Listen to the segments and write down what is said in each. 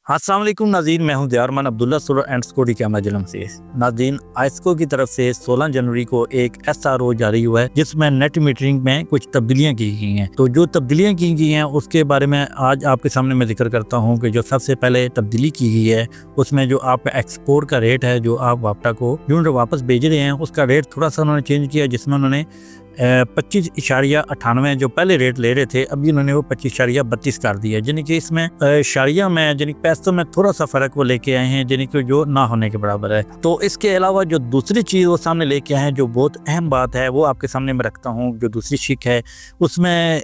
अस्सलाम वालेकुम नाज़रीन, मैं हूं दियारमान Abdullah solar and security camera जलम से। नाज़रीन, आइस्को की तरफ से 16 जनवरी को एक SRO जारी हुआ है जिसमें नेट मीटरिंग में कुछ तब्दीलियां की गई हैं। तो जो तब्दीलियां की गई हैं उसके बारे में आज आपके सामने मैं जिक्र करता हूं कि जो सबसे पहले तब्दीली की गई है उसमें जो आपका एक्सपोर्ट का रेट है, जो आप वापटा को यूनिट वापस भेज रहे हैं उसका रेट थोड़ा सा उन्होंने चेंज किया, जिसमें उन्होंने 25.98 जो पहले रेट ले रहे थे अभी उन्होंने वो 25.32 कर दिया है। यानी कि इसमें शारिया में यानी पैसों में थोड़ा सा फ़र्क वो लेके आए हैं, यानी कि जो ना होने के बराबर है। तो इसके अलावा जो दूसरी चीज़ वो सामने लेके आए हैं जो बहुत अहम बात है वो आपके सामने मैं रखता हूँ। जो दूसरी शिक है उसमें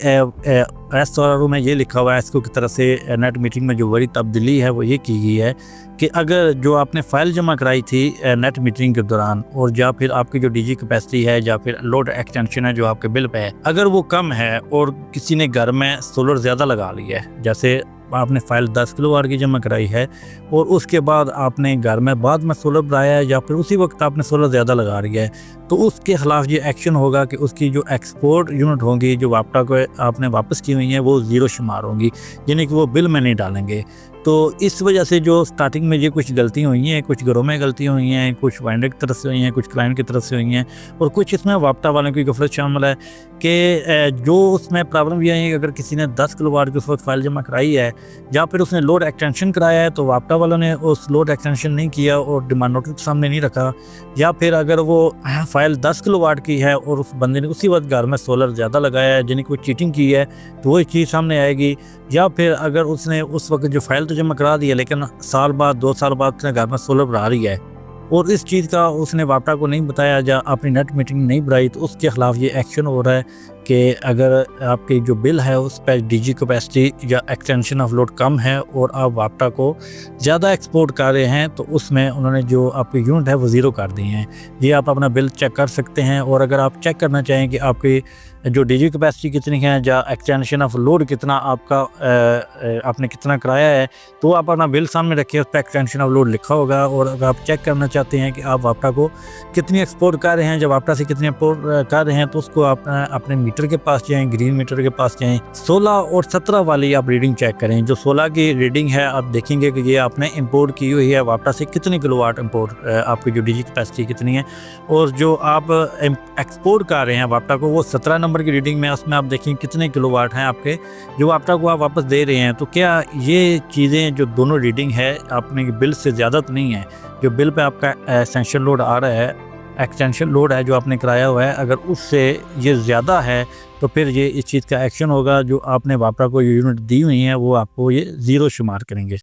SRO में ये लिखा हुआ है, इसको की तरफ से नेट मीटिंग में जो बड़ी तब्दीली है वो ये की गई है कि अगर जो आपने फ़ाइल जमा कराई थी नेट मीटरिंग के दौरान और या फिर आपकी जो DG कैपेसिटी है या फिर लोड एक्सटेंशन है जो आपके बिल पे है, अगर वो कम है और किसी ने घर में सोलर ज़्यादा लगा लिया है, जैसे आपने फ़ाइल 10 किलोवाट की जमा कराई है और उसके बाद आपने घर में बाद में सोलर बनाया है या फिर उसी वक्त आपने सोलर ज़्यादा लगा लिया है, तो उसके ख़िलाफ़ ये एक्शन होगा कि उसकी जो एक्सपोर्ट यूनिट होंगी जो वापटा को आपने वापस की हुई हैं वो ज़ीरो शुमार होंगी, यानी कि वो बिल में नहीं डालेंगे। तो इस वजह से जो स्टार्टिंग में ये कुछ गलतियाँ हुई हैं, कुछ घरों में गलतियाँ हुई हैं, कुछ वेंडर की तरफ से हुई हैं, कुछ क्लाइंट की तरफ से हुई हैं और कुछ इसमें वापटा वालों की गफलत शामिल है कि जो उसमें प्रॉब्लम ये है कि अगर किसी ने 10 किलोवाट की उस वक्त फ़ाइल जमा कराई है या फिर उसने लोड एक्सटेंशन कराया है तो वापटा वालों ने उस लोड एक्सटेंशन नहीं किया और डिमांड नोटिस सामने नहीं रखा, या फिर अगर वो फ़ाइल 10 किलोवाट की है और उस बंदे ने उसी वक्त घर में सोलर ज़्यादा लगाया है जिन्हें कोई चीटिंग की है तो वो चीज़ सामने आएगी। या फिर अगर उसने उस वक्त जो फ़ाइल तो जमा करा दिया लेकिन साल बाद 2 साल बाद उसने घर में सोलर बना रही है और इस चीज़ का उसने वापटा को नहीं बताया या अपनी नेट मीटिंग नहीं बनाई, तो उसके ख़िलाफ़ ये एक्शन हो रहा है कि अगर आपकी जो बिल है उस पर DG कैपेसिटी या एक्सटेंशन ऑफ लोड कम है और आप वापटा को ज़्यादा एक्सपोर्ट कर रहे हैं तो उसमें उन्होंने जो आपकी यूनिट है वो ज़ीरो कर दिए हैं। ये आप अपना बिल चेक कर सकते हैं और अगर आप चेक करना चाहें कि आपकी जो DG कैपेसिटी कितनी है या एक्सटेंशन ऑफ लोड कितना आपका आपने कितना कराया है तो आप अपना बिल सामने रखिए, उस पर एक्सटेंशन ऑफ लोड लिखा होगा। और अगर आप चेक करना चाहते हैं कि आप वापटा को कितनी एक्सपोर्ट कर रहे हैं, जब वापटा से कितनी एक्सपोर्ट कर रहे हैं तो उसको आप अपने मीटर के पास जाएँ, ग्रीन मीटर के पास जाएँ, 16 और 17 वाली आप रीडिंग चेक करें। जो 16 की रीडिंग है आप देखेंगे कि ये आपने इंपोर्ट की हुई है, वापटा से कितनी किलोवाट इंपोर्ट आपकी जो DG कैपेसिटी कितनी है, और जो आप एक्सपोर्ट कर रहे हैं वापटा को वो 17 नंबर की रीडिंग में, उसमें आप देखें कितने किलोवाट हैं आपके जो वापटा को आप वापस दे रहे हैं। तो क्या ये चीज़ें जो दोनों रीडिंग है अपने बिल से ज़्यादा तो नहीं है? जो बिल पे आपका एक्सटेंशन लोड आ रहा है, एक्सटेंशन लोड है जो आपने कराया हुआ है, अगर उससे ये ज़्यादा है तो फिर ये इस चीज़ का एक्शन होगा, जो आपने वापटा को यूनिट दी हुई है वो आपको ये ज़ीरो शुमार करेंगे।